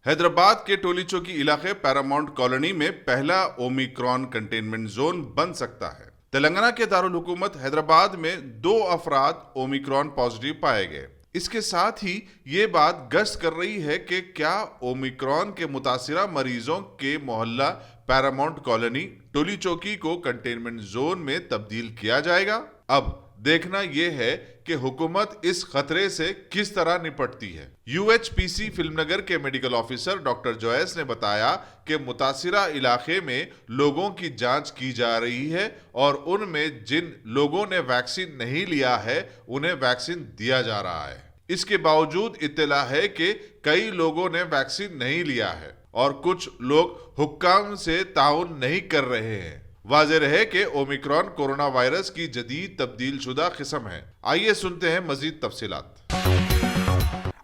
हैदराबाद के टोली चौकी इलाके पैरामाउंट कॉलोनी में पहला ओमिक्रॉन कंटेनमेंट जोन बन सकता है। तेलंगाना के दारुल हुकूमत हैदराबाद में 2 अफराद ओमिक्रॉन पॉजिटिव पाए गए। इसके साथ ही ये बात गश्त कर रही है कि क्या ओमिक्रॉन के मुतासिरा मरीजों के मोहल्ला पैरामाउंट कॉलोनी टोली चौकी को कंटेनमेंट जोन में तब्दील किया जाएगा। अब देखना यह है कि हुकूमत इस खतरे से किस तरह निपटती है। यूएचपीसी फिल्मनगर के मेडिकल ऑफिसर डॉक्टर जोयस ने बताया कि मुतासिरा इलाके में लोगों की जांच की जा रही है और उनमें जिन लोगों ने वैक्सीन नहीं लिया है उन्हें वैक्सीन दिया जा रहा है। इसके बावजूद इत्तला है कि कई लोगों ने वैक्सीन नहीं लिया है और कुछ लोग हुक्काम से ताउन नहीं कर रहे हैं। वाज़ेह रहे कि ओमिक्रॉन कोरोना वायरस की जदीद तब्दील शुदा किस्म है। आइए सुनते हैं मजीद तफसीलात।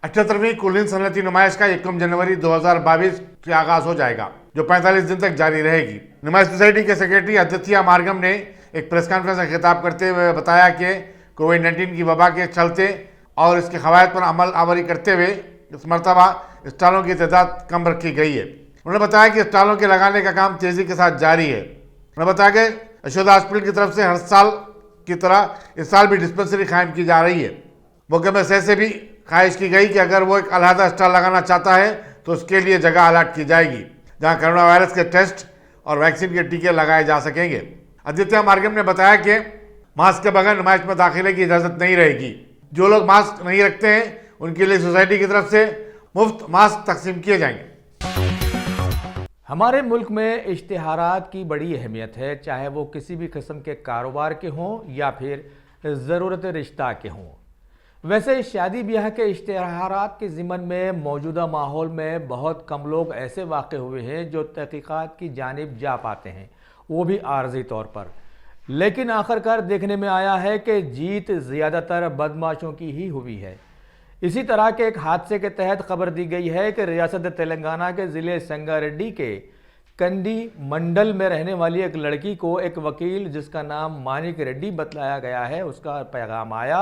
78वीं कुलीन सनअती नुमाइश का 1 जनवरी 2022 से आगाज हो जाएगा, जो 45 दिन तक जारी रहेगी। नुमाइश सोसाइटी के सेक्रेटरी अद्वितीय मार्गम ने एक प्रेस कॉन्फ्रेंस में खिताब करते हुए बताया कि कोविड-19 की वबा के चलते और इसके खवायद पर अमल आवरी करते हुए इस मरतबा स्टॉलों की तादाद कम रखी गई है। उन्होंने बताया कि स्टॉलों के लगाने का काम तेजी के साथ जारी है। उन्होंने बताया कि यशोदा हॉस्पिटल की तरफ से हर साल की तरह इस साल भी डिस्पेंसरी कायम की जा रही है। मुहकमा सेहत से भी ख्वाहिश की गई कि अगर वो एक अलहदा स्टॉल लगाना चाहता है तो उसके लिए जगह अलॉट की जाएगी जहां कोरोना वायरस के टेस्ट और वैक्सीन के टीके लगाए जा सकेंगे। अद्वितीय मार्गम ने बताया कि मास्क के बगैर नुमाइश में दाखिले की इजाज़त नहीं रहेगी। जो लोग मास्क नहीं रखते हैं उनके लिए सोसाइटी की तरफ से मुफ्त मास्क तकसीम किए जाएंगे। हमारे मुल्क में इश्तिहारात की बड़ी अहमियत है, चाहे वो किसी भी किस्म के कारोबार के हों या फिर ज़रूरत रिश्ता के हों। वैसे शादी ब्याह के इश्तिहारात के ज़िमन में मौजूदा माहौल में बहुत कम लोग ऐसे वाक़ हुए हैं जो तहक़ीक़ात की जानिब जा पाते हैं, वो भी आर्जी तौर पर। लेकिन आखिरकार देखने में आया है कि जीत ज़्यादातर बदमाशों की ही हुई है। इसी तरह के एक हादसे के तहत खबर दी गई है कि रियासत तेलंगाना के ज़िले संगारेड्डी के कंडी मंडल में रहने वाली एक लड़की को एक वकील जिसका नाम मानिक रेड्डी बतलाया गया है, उसका पैगाम आया।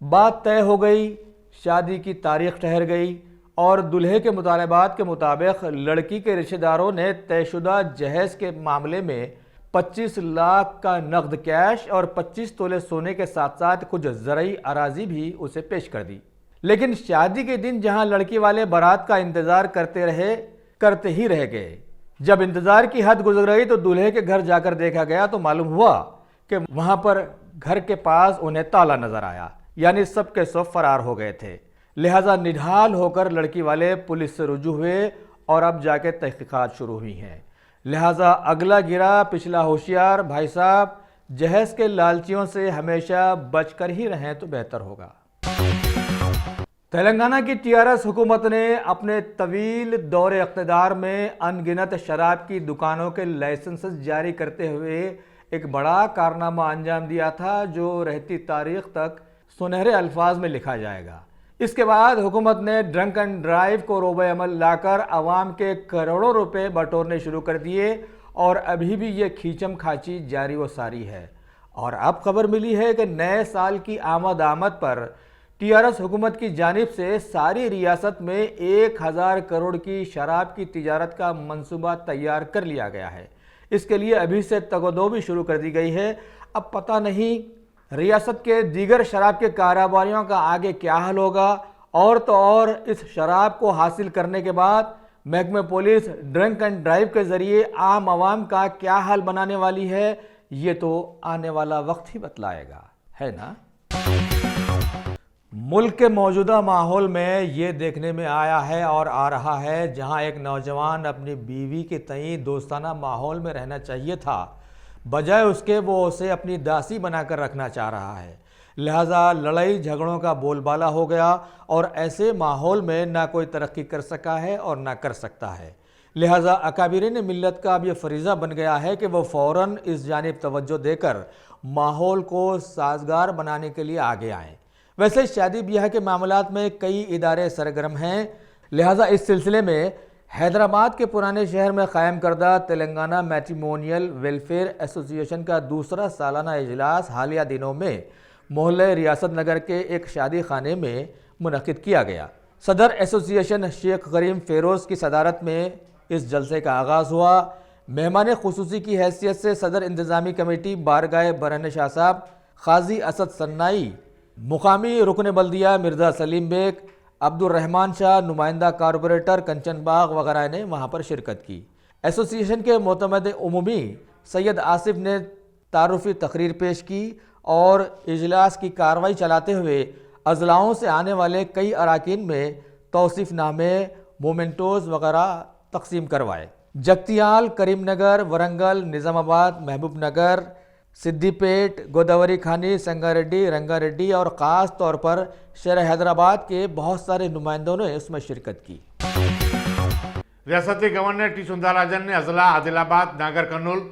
बात तय हो गई, शादी की तारीख ठहर गई और दूल्हे के मुतालबात के मुताबिक लड़की के रिश्तेदारों ने तयशुदा जहेज के मामले में 25 लाख का नकद कैश और 25 तोले सोने के साथ साथ कुछ ज़रई अराजी भी उसे पेश कर दी। लेकिन शादी के दिन जहां लड़की वाले बारात का इंतजार करते ही रह गए। जब इंतजार की हद गुजर गई तो दूल्हे के घर जाकर देखा गया तो मालूम हुआ कि वहां पर घर के पास उन्हें ताला नजर आया, यानी सब के सब फरार हो गए थे। लिहाजा निढाल होकर लड़की वाले पुलिस से रुजू हुए और अब जाके तहकीकात शुरू हुई हैं। लिहाजा अगला गिरा पिछला होशियार। भाई साहब, जहेज के लालचियों से हमेशा बचकर ही रहें तो बेहतर होगा। तेलंगाना की टीआरएस हुकूमत ने अपने तवील दौरे इक़्तिदार में अनगिनत शराब की दुकानों के लाइसेंस जारी करते हुए एक बड़ा कारनामा अंजाम दिया था, जो रहती तारीख तक सुनहरे अल्फाज में लिखा जाएगा। इसके बाद हुकूमत ने ड्रंक एंड ड्राइव को रोबे अमल लाकर अवाम के करोड़ों रुपए बटोरने शुरू कर दिए और अभी भी ये खींचम खाची जारी व सारी है। और अब खबर मिली है कि नए साल की आमद पर टीआरएस हुकूमत की जानिब से सारी रियासत में 1000 करोड़ की शराब की तिजारत का मंसूबा तैयार कर लिया गया है। इसके लिए अभी से तगदो भी शुरू कर दी गई है। अब पता नहीं रियासत के दीगर शराब के कारोबारियों का आगे क्या हाल होगा। और तो और इस शराब को हासिल करने के बाद महकमे पुलिस ड्रंक एंड ड्राइव के ज़रिए आम आवाम का क्या हाल बनाने वाली है, ये तो आने वाला वक्त ही बतलाएगा, है ना। मुल्क के मौजूदा माहौल में ये देखने में आया है और आ रहा है, जहां एक नौजवान अपनी बीवी के तई दोस्ताना माहौल में रहना चाहिए था, बजाय उसके वो उसे अपनी दासी बनाकर रखना चाह रहा है। लिहाजा लड़ाई झगड़ों का बोलबाला हो गया और ऐसे माहौल में ना कोई तरक्की कर सका है और ना कर सकता है। लिहाजा अकाबिरीन मिल्लत का अब यह फरीज़ा बन गया है कि वो फ़ौरन इस जानिब तवज्जो देकर माहौल को साजगार बनाने के लिए आगे आएँ। वैसे शादी ब्याह के मामलात में कई इदारे सरगर्म हैं। लिहाजा इस सिलसिले में हैदराबाद के पुराने शहर में कायम करदा तेलंगाना मैट्रिमोनियल वेलफेयर एसोसिएशन का दूसरा सालाना इजलास हालिया दिनों में मोहल्ले रियासत नगर के एक शादी खाने में मुनक़िद किया गया। सदर एसोसिएशन शेख करीम फेरोज़ की सदारत में इस जलसे का आगाज़ हुआ। मेहमान खुसूसी की हैसियत से सदर इंतज़ामी कमेटी बारगाह बरहन शाह साहब, क़ाज़ी असद सन्नाई, मुकामी रुकन बल्दिया मिर्ज़ा सलीम बेग, अब्दुर्रहमान शाह, नुमाइंदा कारपोरेटर कंचन बाग वगैरह ने वहाँ पर शिरकत की। एसोसिएशन के मोतमद उमूमी सैयद आसिफ ने तारुफ़ी तकरीर पेश की और इजलास की कार्रवाई चलाते हुए अजलाओं से आने वाले कई अराकीन में तौसीफ़नामे, मोमेंटोज़ वगैरह तकसीम करवाए। जगतियाल, करीमनगर, वरंगल, निज़ामाबाद, महबूबनगर, सिद्दीपेट, गोदावरी खानी, संगारेड्डी, रंगारेड्डी और ख़ास तौर पर शहर हैदराबाद के बहुत सारे नुमाइंदों ने उसमें शिरकत की। रियासती गवर्नर टी सुंदरराजन ने अजला आदिलाबाद, नागर कर्नूल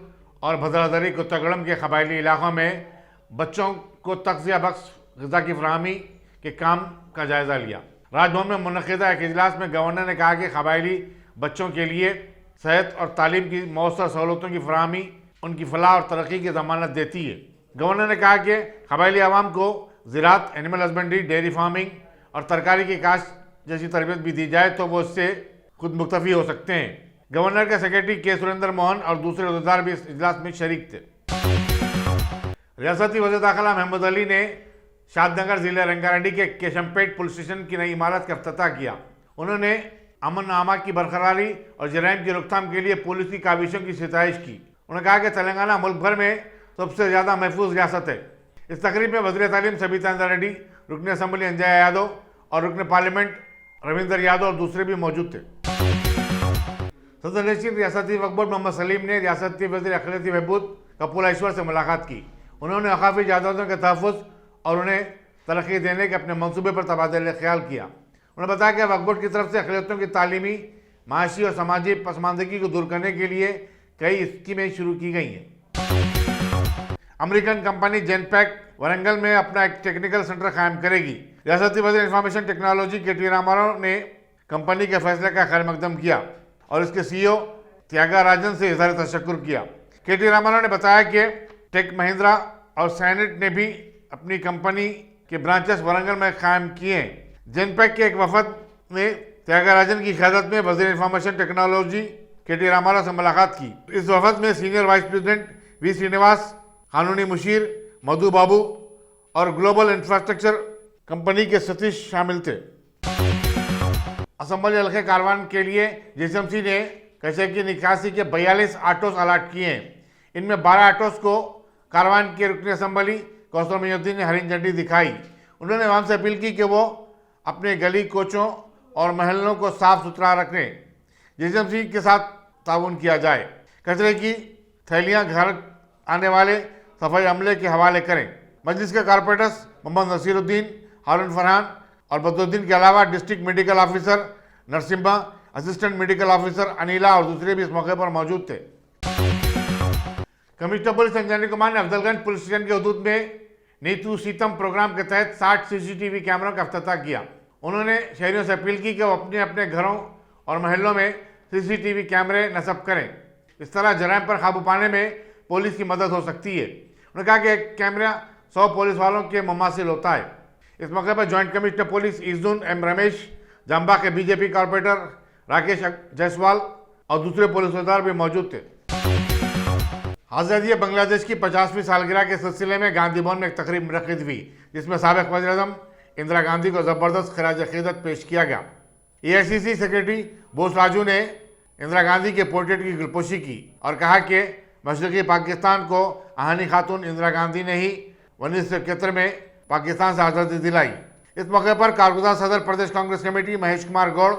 और भद्रादरी कोत्तागुड़म के कबायली इलाकों में बच्चों को तग़ज़िया बख्श ग़िज़ा की फराहमी के काम का जायज़ा लिया। राजभवन में मुनक़िदा एक इजलास में गवर्नर ने कहा कि कबायली बच्चों के लिए सेहत और तालीम की मौसर सहूलतों की फराहमी उनकी फलाह और तरक्की की ज़मानत देती है। गवर्नर ने कहा कि कबायली आवाम को ज़राअत, एनिमल हस्बेंड्री, डेयरी फार्मिंग और तरकारी की काश्त जैसी तरबियत भी दी जाए तो वो इससे खुद मुक्तफ़ी हो सकते हैं। गवर्नर के सेक्रेटरी के सुरेंद्र मोहन और दूसरे अहदेदार भी इस इजलास में शरीक थे। रियासती वज़ीर दाखिला महमूद अली ने शादनगर ज़िले रंगारेड्डी के केशमपेट पुलिस स्टेशन की नई इमारत का इफ्तिताह किया। उन्होंने अमन आमा की बरकरारी और जराइम की रोकथाम के लिए पुलिस की काविशों की सिताइश की। उन्होंने कहा कि तेलंगाना मुल्क भर में सबसे ज़्यादा महफूज रियासत है। इस तकरीब में वज़ीर तालीम सबीता इंद्रा रेड्डी, रुकन असम्बली अंजय यादव और रुकन पार्लियामेंट रविंदर यादव और दूसरे भी मौजूद थे। सदर नशीन रियासती वक्फ बोर्ड मोहम्मद सलीम ने रियासती वज़ीर अक़लियती बहबूद कपूर ऐश्वर से मुलाकात की। उन्होंने अक़ाफ़ी जायदादों के तहफ़्फ़ुज़ और उन्हें तरक्की देने के अपने मंसूबे पर तबादला ख्याल किया। उन्होंने बताया कि वक्फ बोर्ड की तरफ से अक़लियतों की तालीमी, माशी और समाजी पसमानदगी को दूर करने के लिए कई स्कीमें शुरू की गई हैं। अमेरिकन कंपनी जेनपैक वरंगल में अपना एक टेक्निकल सेंटर कायम करेगी। रियासती वज़ीर इंफॉर्मेशन टेक्नोलॉजी के.टी. रामाराव ने कंपनी के फैसले का खैर मकदम किया और इसके CEO त्यागाराजन से इज़हार तशक्कुर किया। के.टी. रामाराव ने बताया कि टेक महिंद्रा और सैनेट ने भी अपनी कंपनी के ब्रांचेस वरंगल में कायम किए हैं। जेनपैक के एक वफद ने त्यागाराजन की क़यादत में वज़ीर इंफॉर्मेशन टेक्नोलॉजी के.टी. रामाराव से मुलाकात की। इस वफद में senior vice president V Srinivas, कानूनी मुशीर मधु बाबू और ग्लोबल इंफ्रास्ट्रक्चर कंपनी के सतीश शामिल थे। असम्बली हल्के कारवान के लिए जीएसएमसी ने कचरे की निकासी के 42 ऑटोस अलाट किए हैं। इनमें 12 ऑटोस को कारवान के रुकन असम्बली कौसर मोइनुद्दीन ने हरी झंडी दिखाई। उन्होंने आवाम से अपील की कि वो अपने गली कोचों और महलों को साफ सुथरा रखने जीएसएमसी के साथ ताउन किया जाए। कचरे की थैलियां घर आने वाले सफाई अमले के हवाले करें। मजलिस के कारपोरेटर्स मोहम्मद नसीरुद्दीन, हारून फरहान और बदरुद्दीन के अलावा district medical officer Narasimha, assistant medical officer Anila और दूसरे भी इस मौके पर मौजूद थे। कमिश्नर पुलिस अंजनी कुमार ने अफजलगंज पुलिस स्टेशन के हदूद में नीतू सीतम प्रोग्राम के तहत 60 CCTV कैमरों का इफ्तिताह किया। उन्होंने शहरियों से अपील की कि वो अपने अपने घरों और महलों में CCTV कैमरे नस्ब करें। इस तरह जराइम पर काबू पाने में पुलिस की मदद हो सकती है। उन्होंने कहा कि एक कैमरा 100 पुलिस वालों के मुमासिल होता है। इस मौके पर जॉइंट कमिश्नर पुलिस इज़ुन एम रमेश, जाम्बा के बीजेपी कॉर्पोरेटर राकेश जायसवाल और दूसरे पुलिस अहदेदार भी मौजूद थे। आज़ादी बांग्लादेश की 50वीं सालगिरह के सिलसिले में गांधी भवन में एक तकरीब मुनक़्क़िद हुई, जिसमें साबिक़ वज़ीर-ए-आज़म इंदिरा गांधी को ज़बरदस्त खिराज अक़ीदत पेश किया गया। AICC सेक्रेटरी बोस राजू ने इंदिरा गांधी के पोर्ट्रेट की गुलपोशी की और कहा कि मशरक़ी पाकिस्तान को आहानी खातून इंदिरा गांधी ने ही 1971 में पाकिस्तान से आज़ादी दिलाई। इस मौके पर कारगुज़ार सदर प्रदेश कांग्रेस कमेटी महेश कुमार गौड़,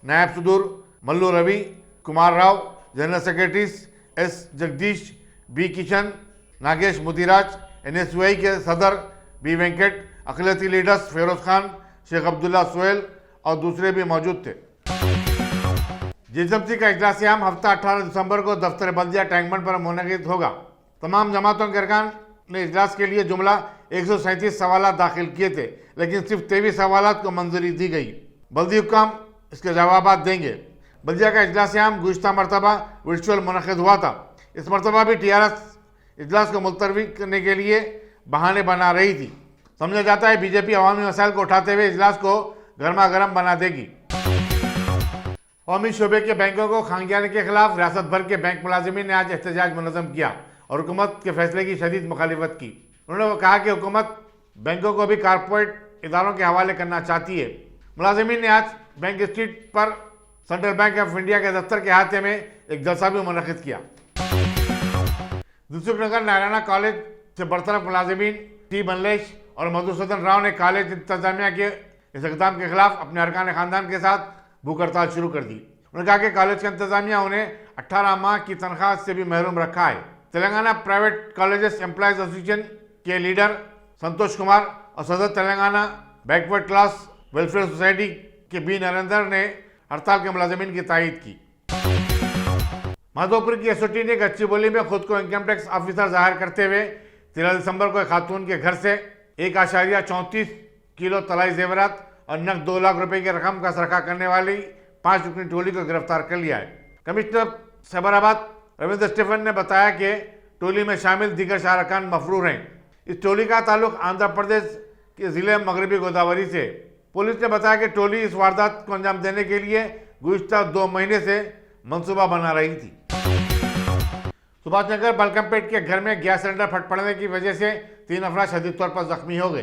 नायब सदूर Mallu Ravi, Kumar Rao, general secretaries S Jagdish, B Kishan, Nagesh Mudiraj, NSUI के सदर B वेंकट, अक़लियती लीडर्स फेरोज खान, शेख अब्दुल्ला सोहेल और दूसरे भी मौजूद थे। जीएसएमसी का इजलास आम हफ्ता 18 दिसंबर को दफ्तर बल्दिया टैंकबंड पर मुनक़िद होगा। तमाम जमातों के अरकान ने इजलास के लिए जुमला 137 सवालात दाखिल किए थे, लेकिन सिर्फ 23 सवालात को मंजूरी दी गई। बल्दी हुक्काम इसके जवाबात देंगे। बल्दिया का इजलास आम गुज़िश्ता मरतबा वर्चुअल मुनक़िद हुआ था। इस मरतबा भी TRS इजलास को मुलतवी करने के लिए बहाने बना रही थी। समझा जाता है बीजेपी अवामी मसाइल को उठाते हुए इजलास को गर्मा गर्म बना देगी। कौमी शोबे के बैंकों को खांगियाने के खिलाफ रियासत भर के बैंक मुलाजिमीन ने आज एहतजाज मुनज़्ज़म किया और हुकूमत के फैसले की शदीद मुखालिफत की। उन्होंने कहा कि हुकूमत बैंकों को भी कारपोरेट इदारों के हवाले करना चाहती है। मुलाजिमीन ने आज बैंक स्ट्रीट पर सेंट्रल बैंक ऑफ इंडिया के दफ्तर के अहाते में एक जलसा भी मुनक़िद किया। दिलसुख नगर नारायणा कॉलेज से बरतरफ मुलाजिमीन टी मल्लेश और मधुसूदन राव ने कॉलेज इंतजामिया के इस इक़दाम के खिलाफ अपने अरकान खानदान के साथ भूख हड़ताल शुरू कर दी। उन्होंने कहा कि कॉलेज का इंतजामिया उन्हें 18 माह की तनख्वाह से भी महरूम रखा है। Telangana private colleges employees association के लीडर संतोष कुमार और सदर Telangana backward class welfare society के बी नरेंद्र ने हड़ताल के मुलाजिमीन की तायीद की। माधोपुर की एसओटी ने एक अच्छी बोली में खुद को इनकम टैक्स ऑफिसर जाहिर करते हुए 13 दिसंबर को एक खातून के घर से 1.34 किलो तलाई जेवरात और नकद 2 लाख रुपए की रकम का सरखा करने वाली 5 रुकनी टोली को गिरफ्तार कर लिया है। कमिश्नर सैबराबाद रविंद्र स्टीफन ने बताया कि टोली में शामिल दीगर शाहरखान मफरूर हैं। इस टोली का ताल्लुक आंध्र प्रदेश के जिले मगरबी गोदावरी से। पुलिस ने बताया कि टोली इस वारदात को अंजाम देने के लिए गुज़िश्ता 2 महीने से मंसूबा बना रही थी। सुभाष नगर बलकमपेट के घर में गैस सिलेंडर फट पड़ने की वजह से 3 अफराद शदीद तौर पर जख्मी हो गए।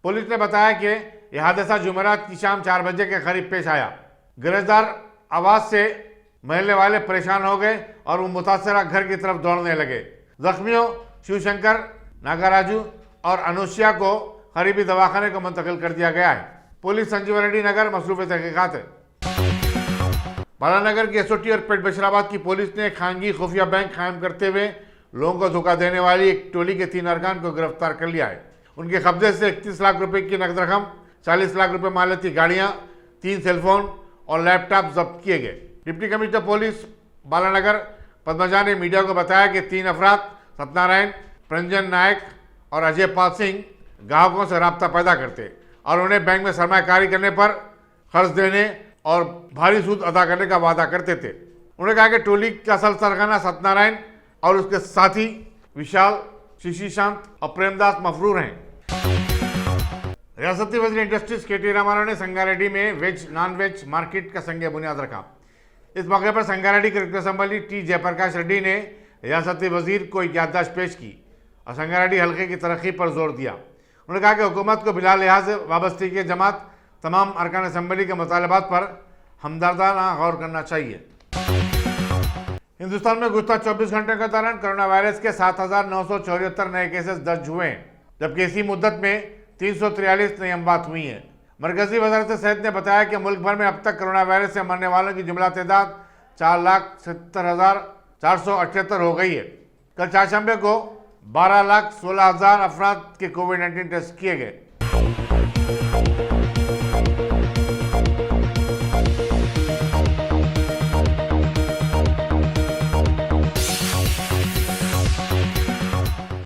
पुलिस ने बताया कि यह हादसा जुमेरात की शाम 4 बजे के करीब पेश आया। गरजदार आवाज से महल्ले वाले परेशान हो गए और वो मुतासरा घर की तरफ दौड़ने लगे। जख्मियों शिवशंकर, नागाराजू और अनुष्या को करीबी दवाखाने को मुंतकिल कर दिया गया है। पुलिस संजीव रेड्डी नगर मसरूफ तहकीकात है। बालानगर की एसओटी और पेट बशराबाद की पुलिस ने खानगी खुफिया बैंक कायम करते हुए लोगों को धोखा देने वाली एक टोली के 3 अरकान को गिरफ्तार कर लिया है। उनके कब्जे से 31 लाख रुपए की नकद रकम, 40 लाख रुपए मालियती गाड़ियां, 3 सेलफोन और लैपटॉप जब्त किए गए। Deputy commissioner police Balanagar Padmaja ने मीडिया को बताया कि 3 अफराद सत्यनारायण, प्रंजन नायक और अजय पाल सिंह ग्राहकों से रब्ता पैदा करते और उन्हें बैंक में सरमायाकारी करने पर कर्ज देने और भारी सूद अदा करने का वादा करते थे। उन्होंने कहा कि टोली का असल सरगना सत्यनारायण और उसके साथी विशाल, शिशिशांत और प्रेमदास मफरूर हैं। रियासती वज़ीर इंडस्ट्रीज के टी रामाराव ने संगारेड्डी में वेज नॉन वेज मार्केट का संग बुनियाद रखा। इस मौके पर Sangareddy collector assembly T Jayaprakash Reddy ने रियासती वजीर को एक याददाश्त पेश की और संगारेड्डी हल्के की तरक्की पर जोर दिया। उन्होंने कहा कि हुकूमत को बिला लिहाज वाबस्ती के जमात तमाम अरकान असम्बली के मुतालबात पर हमदर्दाना गौर करना चाहिए। हिंदुस्तान में गुज़श्ता 24 घंटे के दौरान कोरोना वायरस के 7,974 नए केसेस दर्ज हुए हैं, जबकि इसी मुद्दत में 343 नई अमवात हुई हैं। मरकजी वज़ारत सेहत ने बताया कि मुल्क भर में अब तक कोरोना वायरस से मरने वालों की जुमला तादाद 4,70,478 हो गई है। कल चारशंबे को 12,16,000 अफराद के कोविड-19 टेस्ट किए गए।